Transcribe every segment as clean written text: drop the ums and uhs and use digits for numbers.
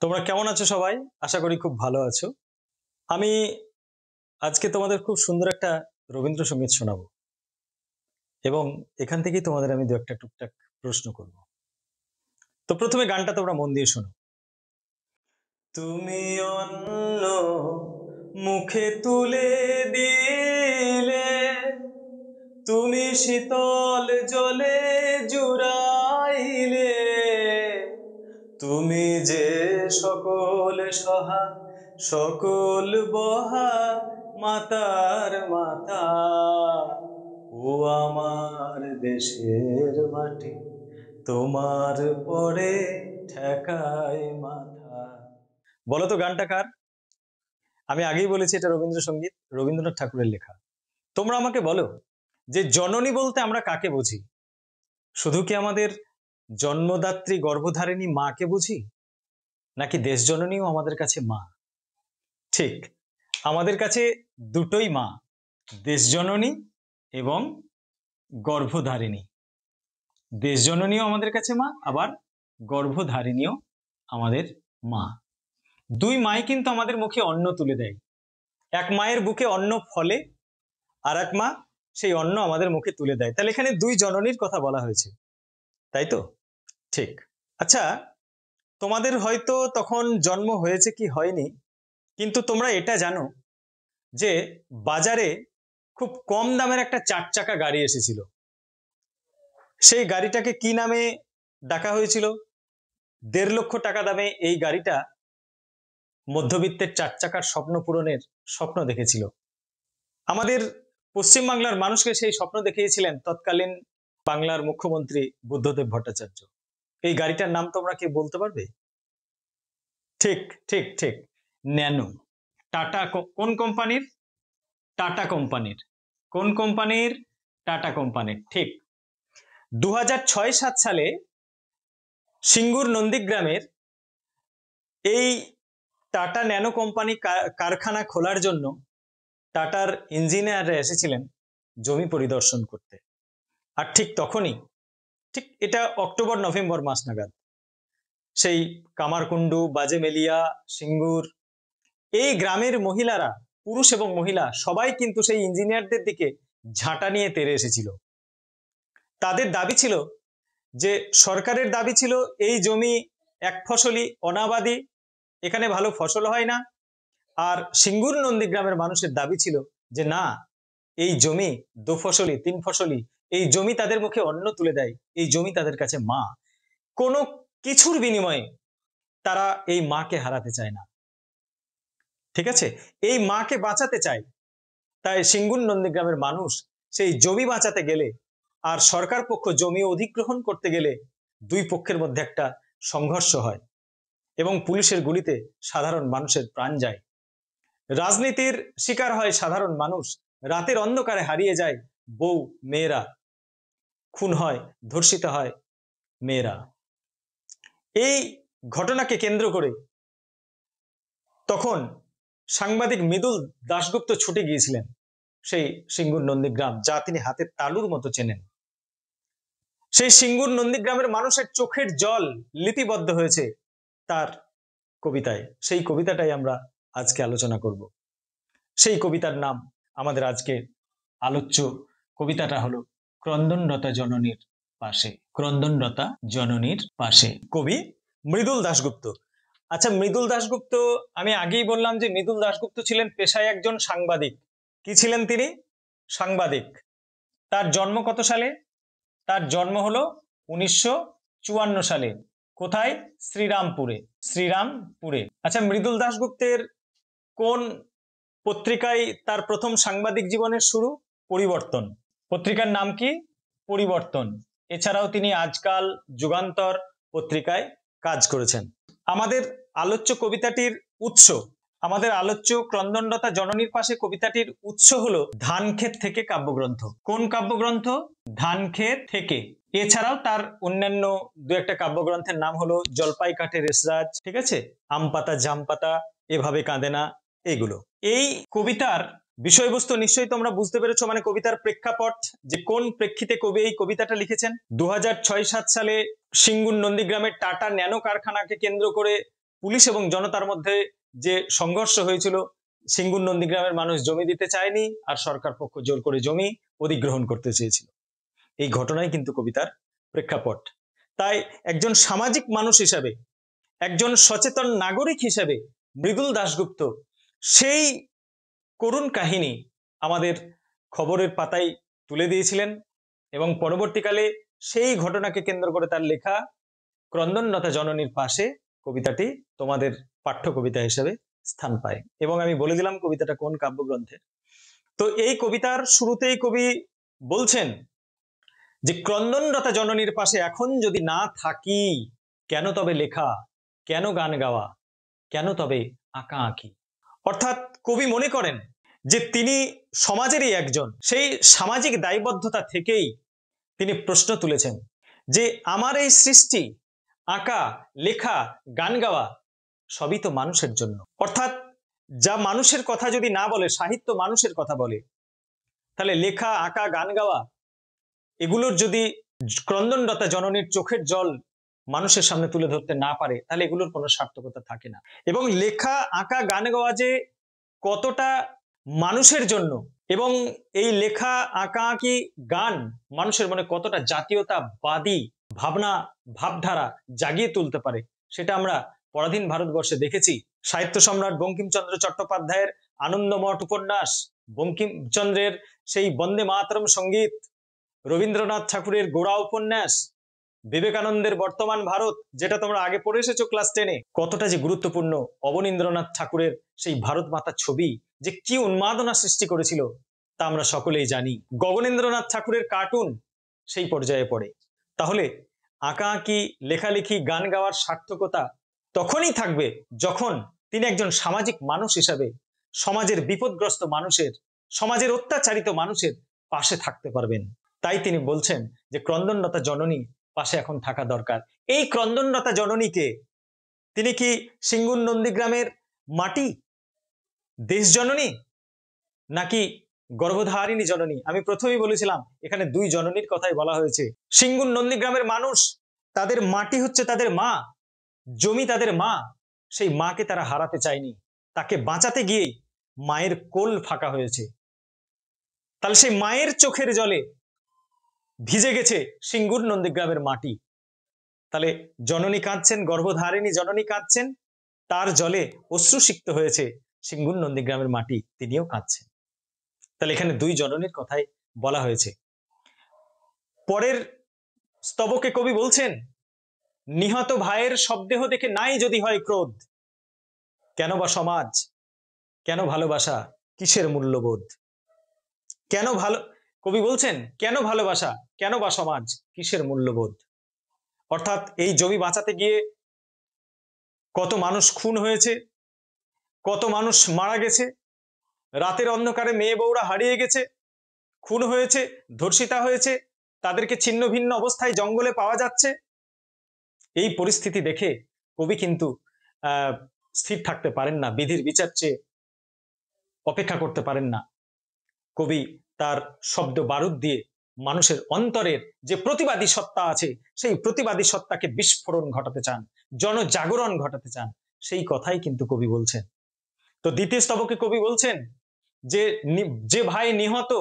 তোমরা কেমন আছো সবাই? আশা করি খুব ভালো আছো। আমি আজকে তোমাদের খুব সুন্দর একটা রবীন্দ্রসঙ্গীত শোনাবো এবং এখান থেকেই তোমাদের আমি দু একটা টুকটাক প্রশ্ন করব। তো প্রথমে গানটা তোমরা মন দিয়ে শোনো। তুমি অন্য মুখে তুলে দিলে, তুমি শীতল জলে জুড়াইলে, তুমি যে সকল সহা সকল বহা মাতার মাতা, ও আমার দেশের মাটি তোমার পরে ঠেকায় মাথা। বলো তো গানটা কার? আমি আগেই বলেছি এটা রবীন্দ্রসঙ্গীত, রবীন্দ্রনাথ ঠাকুরের লেখা। তোমরা আমাকে বলো যে জননী বলতে আমরা কাকে বুঝি? শুধু কি আমাদের জন্মদাত্রী গর্ভধারিণী মাকে বুঝি, নাকি দেশ জননীও আমাদের কাছে মা? ঠিক, আমাদের কাছে দুটোই মা, দেশ জননী এবং গর্ভধারিণী। দেশ জননীও আমাদের কাছে মা, আবার গর্ভধারিণীও আমাদের মা। দুই মাই কিন্তু আমাদের মুখে অন্ন তুলে দেয়। এক মায়ের বুকে অন্ন ফলে, আর এক মা সেই অন্ন আমাদের মুখে তুলে দেয়। তাহলে এখানে দুই জননীর কথা বলা হয়েছে, তাই তো? ঠিক। আচ্ছা, তোমাদের হয়তো তখন জন্ম হয়েছে কি হয়নি, কিন্তু তোমরা এটা জানো যে বাজারে খুব কম দামের একটা 4 চাকা গাড়ি এসেছিল। সেই গাড়িটাকে কি নামে ডাকা হয়েছিল? 1.5 লক্ষ টাকা দামে এই গাড়িটা মধ্যবিত্তের 4 চাকার স্বপ্ন পূরণের স্বপ্ন দেখেছিল। আমাদের পশ্চিমবাংলার মানুষকে সেই স্বপ্ন দেখিয়েছিলেন তৎকালীন বাংলার মুখ্যমন্ত্রী বুদ্ধদেব ভট্টাচার্য। এই গাড়িটার নাম তোমরা কি বলতে পারবে? ঠিক ঠিক ঠিক, ন্যানো। টাটা কোন কোম্পানির? টাটা কোম্পানির। কোন কোম্পানির? টাটা কোম্পানির। ঠিক। 2006-07 সালে সিঙ্গুর নন্দীগ্রামের এই টাটা ন্যানো কোম্পানি কারখানা খোলার জন্য টাটার ইঞ্জিনিয়াররা এসেছিলেন জমি পরিদর্শন করতে। আর ঠিক তখনই, ঠিক এটা অক্টোবর নভেম্বর মাস নাগাদ, সেই কামারকুণ্ডু, বাজেমেলিয়া, সিঙ্গুর, এই গ্রামের মহিলারা, পুরুষ এবং মহিলা সবাই কিন্তু সেই ইঞ্জিনিয়ারদের দিকে ঝাঁটা নিয়ে তেড়ে এসেছিল। তাদের দাবি ছিল যে, সরকারের দাবি ছিল এই জমি এক ফসলি, অনাবাদি, এখানে ভালো ফসল হয় না। আর সিঙ্গুর নন্দীগ্রামের মানুষের দাবি ছিল যে না, এই জমি 2 ফসলি, 3 ফসলি, এই জমি তাদের মুখে অন্ন তুলে দেয়, এই জমি তাদের কাছে মা। কোনো কিছুর বিনিময়ে তারা এই মাকে হারাতে চায় না। ঠিক আছে, এই মাকে বাঁচাতে চায়। তাই সিঙ্গুর নন্দীগ্রামের মানুষ সেই জমি বাঁচাতে গেলে আর সরকার পক্ষ জমি অধিগ্রহণ করতে গেলে দুই পক্ষের মধ্যে একটা সংঘর্ষ হয় এবং পুলিশের গুলিতে সাধারণ মানুষের প্রাণ যায়। রাজনীতির শিকার হয় সাধারণ মানুষ, রাতের অন্ধকারে হারিয়ে যায় বউ, মেয়েরা খুন হয়, ধর্ষিত হয় মেয়েরা। এই ঘটনাকে কেন্দ্র করে তখন সাংবাদিক মৃদুল দাশগুপ্ত ছুটে গিয়েছিলেন সেই সিঙ্গুর নন্দীগ্রাম, যা তিনি হাতের তালুর মতো চেনেন। সেই সিঙ্গুর নন্দীগ্রামের মানুষের চোখের জল লিপিবদ্ধ হয়েছে তার কবিতায়। সেই কবিতাটাই আমরা আজকে আলোচনা করব। সেই কবিতার নাম আমাদের আজকে আলোচ্য কবিতাটা হলো ক্রন্দনরতা জননীর পাশে। ক্রন্দনরতা জননীর পাশে, কবি মৃদুল দাশগুপ্ত। আচ্ছা, মৃদুল দাশগুপ্ত, আমি আগেই বললাম যে মৃদুল দাশগুপ্ত ছিলেন পেশায় একজন সাংবাদিক। কি ছিলেন তিনি? সাংবাদিক। তার জন্ম কত সালে? তার জন্ম হলো 1954 সালে। কোথায়? শ্রীরামপুরে। শ্রীরামপুরে। আচ্ছা, মৃদুল দাশগুপ্তের কোন পত্রিকায় তার প্রথম সাংবাদিক জীবনের শুরু? পরিবর্তন। পত্রিকার নাম কি? পরিবর্তন। এছাড়াও তিনি আজকাল, যুগান্তর পত্রিকায় কাজ করেছেন। আমাদের আলোচ্য কবিতাটির উৎস, আমাদের আলোচ্য ক্রন্দনরতা জননীর পাশে কবিতাটির উৎস হলো ধানক্ষেত থেকে কাব্যগ্রন্থ। কোন কাব্যগ্রন্থ? ধানক্ষেত থেকে। এছাড়াও তার অন্যান্য দু একটা কাব্যগ্রন্থের নাম হলো জলপাই কাঠের এসরাজ, ঠিক আছে, আম পাতা জাম পাতা, এভাবে কাঁদে না, এগুলো। এই কবিতার বিষয়বস্তু নিশ্চয়ই তোমরা বুঝতে পেরেছো, মানে কবিতার প্রেক্ষাপট, যে কোন প্রেক্ষিতে কবি এই কবিতাটা লিখেছেন। 2006-07 সালে সিঙ্গুর নন্দীগ্রামের টাটা ন্যানো কারখানাকে কেন্দ্র করে পুলিশ এবং জনতার মধ্যে যে সংঘর্ষ হয়েছিল, সিঙ্গুর নন্দীগ্রামের মানুষ জমি দিতে চায়নি আর সরকার পক্ষ জোর করে জমি অধিগ্রহণ করতে চেয়েছিল। এই ঘটনাই কিন্তু কবিতার প্রেক্ষাপট। তাই একজন সামাজিক মানুষ হিসাবে, একজন সচেতন নাগরিক হিসেবে মৃদুল দাশগুপ্ত সেই করুণ কাহিনী আমাদের খবরের পাতায় তুলে দিয়েছিলেন এবং পরবর্তীকালে সেই ঘটনাকে কেন্দ্র করে তার লেখা ক্রন্দনরতা জননীর পাশে কবিতাটি তোমাদের পাঠ্য কবিতা হিসেবে স্থান পায়। এবং আমি বলে দিলাম কবিতাটা কোন কাব্যগ্রন্থের। তো এই কবিতার শুরুতেই কবি বলছেন যে ক্রন্দনরতা জননীর পাশে এখন যদি না থাকি, কেন তবে লেখা, কেন গান গাওয়া, কেন তবে আঁকা আঁকি। অর্থাৎ কবি মনে করেন যে তিনি সমাজেরই একজন, সেই সামাজিক দায়বদ্ধতা থেকেই তিনি প্রশ্ন তুলেছেন যে আমার এই সৃষ্টি, আঁকা, লেখা, গান গাওয়া সবই তো মানুষের জন্য। অর্থাৎ যা মানুষের কথা যদি না বলে, সাহিত্য মানুষের কথা বলে, তাহলে লেখা, আঁকা, গান গাওয়া এগুলোর যদি ক্রন্দনরতা জননীর চোখের জল মানুষের সামনে তুলে ধরতে না পারে, তাহলে এগুলোর কোনো সার্থকতা থাকে না। এবং লেখা, আঁকা, গান গাওয়া যে কতটা মানুষের জন্য, এবং এই লেখা, আঁকা আঁকি, গান মানুষের মনে কতটা জাতীয়তাবাদী ভাবনা, ভাবধারা জাগিয়ে তুলতে পারে, সেটা আমরা পরাধীন ভারতবর্ষে দেখেছি। সাহিত্য সম্রাট বঙ্কিমচন্দ্র চট্টোপাধ্যায়ের আনন্দমঠ উপন্যাস, বঙ্কিমচন্দ্রের সেই বন্দে মাতরম সঙ্গীত, রবীন্দ্রনাথ ঠাকুরের গোড়া উপন্যাস, বিবেকানন্দের বর্তমান ভারত, যেটা তোমরা আগে পড়ে এসেছো ক্লাস 10-এ, কতটা যে গুরুত্বপূর্ণ। অবনীন্দ্রনাথ ঠাকুরের সেই ভারত মাতার ছবি যে কি উন্মাদনা সৃষ্টি করেছিল তা আমরা সকলেই জানি। গগনেন্দ্রনাথ ঠাকুরের কার্টুন সেই পর্যায়ে পড়ে। তাহলে আঁকা আঁকি, লেখালেখি, গান গাওয়ার সার্থকতা তখনই থাকবে যখন তিনি একজন সামাজিক মানুষ হিসাবে সমাজের বিপদগ্রস্ত মানুষের, সমাজের অত্যাচারিত মানুষের পাশে থাকতে পারবেন। তাই তিনি বলছেন যে ক্রন্দনরতা জননী পাশে এখন থাকা দরকার। এই ক্রন্দনরতা জননীকে তিনি কি সিঙ্গুর নন্দীগ্রামের মাটি, দেশ জননী, নাকি গর্ভধারিণী জননী? আমি প্রথমেই বলেছিলাম এখানে দুই জননীর কথাই বলা হয়েছে। সিঙ্গুর নন্দীগ্রামের মানুষ, তাদের মাটি হচ্ছে তাদের মা, জমি তাদের মা, সেই মাকে তারা হারাতে চায়নি, তাকে বাঁচাতে গিয়েই মায়ের কোল ফাঁকা হয়েছে। তাহলে সেই মায়ের চোখের জলে ভিজে গেছে সিঙ্গুর নন্দীগ্রামের মাটি। তাহলে জননী কাঁদছেন, গর্ভধারিণী জননী কাঁদছেন, তার জলে অশ্রুসিক্ত হয়েছে সিঙ্গুর নন্দীগ্রামের মাটি, তিনিও কাঁদছেন। তাহলে এখানে দুই জননীর কথাই বলা হয়েছে। পরের স্তবকে কবি বলছেন নিহত ভাইয়ের শবদেহ দেখে নাই যদি হয় ক্রোধ, কেন বা সমাজ, কেন ভালোবাসা, কিসের মূল্যবোধ। কেন কবি বলছেন কেন ভালোবাসা, কেন বা সমাজ, কিসের মূল্যবোধ। অর্থাৎ এই জমি বাঁচাতে গিয়ে কত মানুষ খুন হয়েছে, কত মানুষ মারা গেছে, রাতের অন্ধকারে মেয়ে বউরা হারিয়ে গেছে, খুন হয়েছে, ধর্ষিতা হয়েছে, তাদেরকে ছিন্ন ভিন্ন অবস্থায় জঙ্গলে পাওয়া যাচ্ছে। এই পরিস্থিতি দেখে কবি কিন্তু স্থির থাকতে পারেন না, বিধির বিচার চেয়ে অপেক্ষা করতে পারেন না। কবি তার শব্দ বারুদ দিয়ে মানুষের অন্তরের যে প্রতিবাদী সত্তা আছে, সেই প্রতিবাদী সত্তাকে বিস্ফোরণ ঘটাতে চান, জনজাগরণ ঘটাতে চান, সেই কথাই কিন্তু কবি বলছেন। তো দ্বিতীয় স্তবকে কবি বলছেন যে যে ভাই নিহত,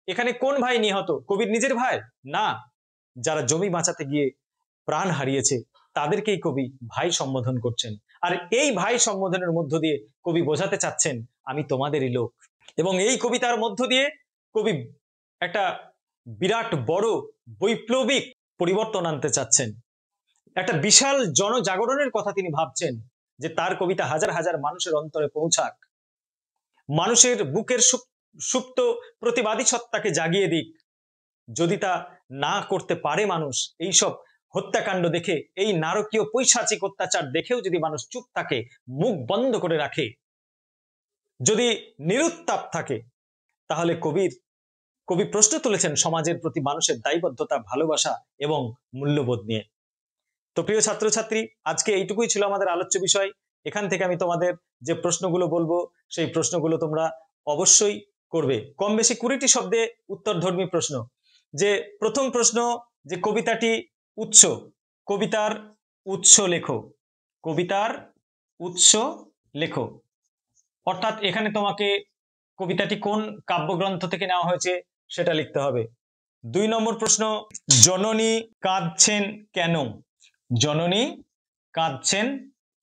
এখানে কোন ভাই নিহত? কবির নিজের ভাই না, যারা জমি বাঁচাতে গিয়ে প্রাণ হারিয়েছে তাদেরকেই কবি ভাই সম্বোধন করছেন। আর এই ভাই সম্বোধনের মধ্য দিয়ে কবি বোঝাতে চাচ্ছেন আমি তোমাদেরই লোক। এবং এই কবিতার মধ্য দিয়ে কবি একটা বিরাট বড় বৈপ্লবিক পরিবর্তন আনতে চাচ্ছেন, একটা বিশাল জনজাগরণের কথা তিনি ভাবছেন, যে তার কবিতা হাজার হাজার মানুষের অন্তরে পৌঁছাক, মানুষের বুকের সুপ্ত প্রতিবাদী সত্তাকে জাগিয়ে দিক। যদি তা না করতে পারে মানুষ, এইসব হত্যাকাণ্ড দেখে, এই নারকীয় পৈশাচিক অত্যাচার দেখেও যদি মানুষ চুপ থাকে, মুখ বন্ধ করে রাখে, যদি নিরুত্তাপ থাকে, তাহলে কবি প্রশ্ন তুলেছেন সমাজের প্রতি মানুষের দায়বদ্ধতা, ভালোবাসা এবং মূল্যবোধ নিয়ে। তো প্রিয় ছাত্রছাত্রী, আজকে এইটুকুই ছিল আমাদের আলোচ্য বিষয়। এখান থেকে আমি তোমাদের যে প্রশ্নগুলো বলবো সেই প্রশ্নগুলো তোমরা অবশ্যই করবে। কম বেশি 20টি শব্দে উত্তরধর্মী প্রশ্ন। যে প্রথম প্রশ্ন, যে কবিতাটি উৎস, কবিতার উৎস লেখো, কবিতার উৎস লেখো। অর্থাৎ এখানে তোমাকে কবিতাটি কোন কাব্যগ্রন্থ থেকে নেওয়া হয়েছে সেটা লিখতে হবে। 2 নম্বর প্রশ্ন, জননী কাঁদছেন কেন? জননী কাঁদছেন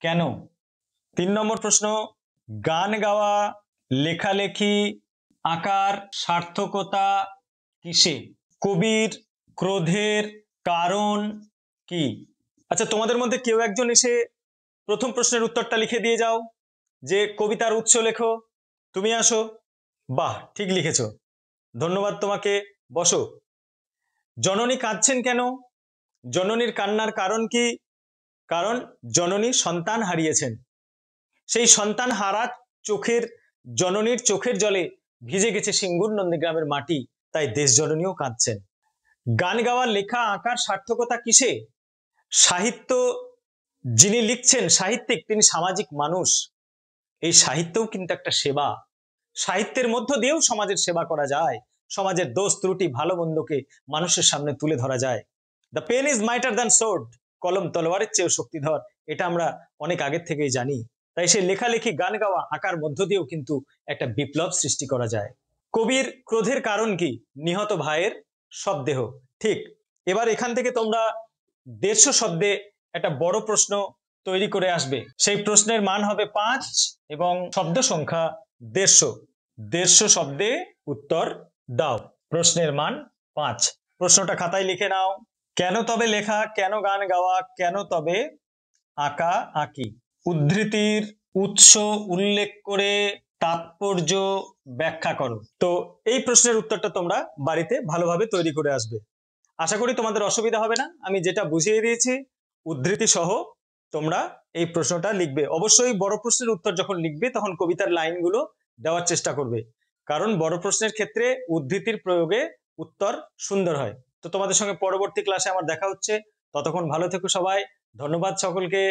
কেন? 3 নম্বর প্রশ্ন, গান গাওয়া, লেখালেখি, আঁকার সার্থকতা কিসে? কবির ক্রোধের কারণ কি? আচ্ছা, তোমাদের মধ্যে কেউ একজন এসে প্রথম প্রশ্নের উত্তরটা লিখে দিয়ে যাও যে কবিতার উৎস লেখো। তুমি আসো। বাহ, ঠিক লিখেছো, ধন্যবাদ তোমাকে। বসো। জননী কাঁদছেন কেন? জননীর কান্নার কারণ কি? কারণ জননী সন্তান হারিয়েছেন। সেই সন্তান হারা চোখের, জননীর চোখের জলে ভিজে গেছে সিঙ্গুর নন্দীগ্রামের মাটি, তাই দেশ জননীও কাঁদছেন। গান গাওয়া, লেখা, আঁকার সার্থকতা কিসে? সাহিত্য যিনি লিখছেন, সাহিত্যিক, তিনি সামাজিক মানুষ। এই সাহিত্যও কিন্তু একটা সেবা। সাহিত্যের মধ্য দিয়েও সমাজের সেবা করা যায়, সমাজের দোষ ত্রুটি ভালো মন্দকে মানুষের সামনে তুলে ধরা যায়। The pen is mightier than sword, কলম তলোয়ারের চেয়েও শক্তিধর, এটা আমরা অনেক আগের থেকেই জানি। তাই সেই লেখালেখি, গান গাওয়া, আঁকার মধ্য দিয়েও কিন্তু একটা বিপ্লব সৃষ্টি করা যায়। কবির ক্রোধের কারণ কি? নিহত ভাইয়ের শবদেহ। ঠিক। এবার এখান থেকে তোমরা 150 শব্দে একটা বড় প্রশ্ন তৈরি করে আসবে। সেই প্রশ্নের মান হবে 5 এবং শব্দ সংখ্যা 150। 150 শব্দে উত্তর দাও। প্রশ্নের মান 5। প্রশ্নটা খাতায় লিখে নাও। কেন তবে লেখা, কেন গান গাওয়া, কেন তবে আঁকা আঁকি? উদ্ধৃতির উৎস উল্লেখ করে তাৎপর্য ব্যাখ্যা করো। তো এই প্রশ্নের উত্তরটা তোমরা বাড়িতে ভালোভাবে তৈরি করে আসবে। আশা করি তোমাদের অসুবিধা হবে না। আমি যেটা বুঝিয়ে দিয়েছি উদ্ধৃতি সহ তোমরা এই প্রশ্নটা লিখবে। অবশ্যই বড় প্রশ্নের উত্তর যখন লিখবে তখন কবিতার লাইনগুলো দেওয়ার চেষ্টা করবে, কারণ বড় প্রশ্নের ক্ষেত্রে উদ্ধৃতির প্রয়োগে উত্তর সুন্দর হয়। তো তোমাদের সঙ্গে পরবর্তী ক্লাসে আমার দেখা হচ্ছে। ততক্ষণ ভালো থেকো সবাই। ধন্যবাদ সকলকে।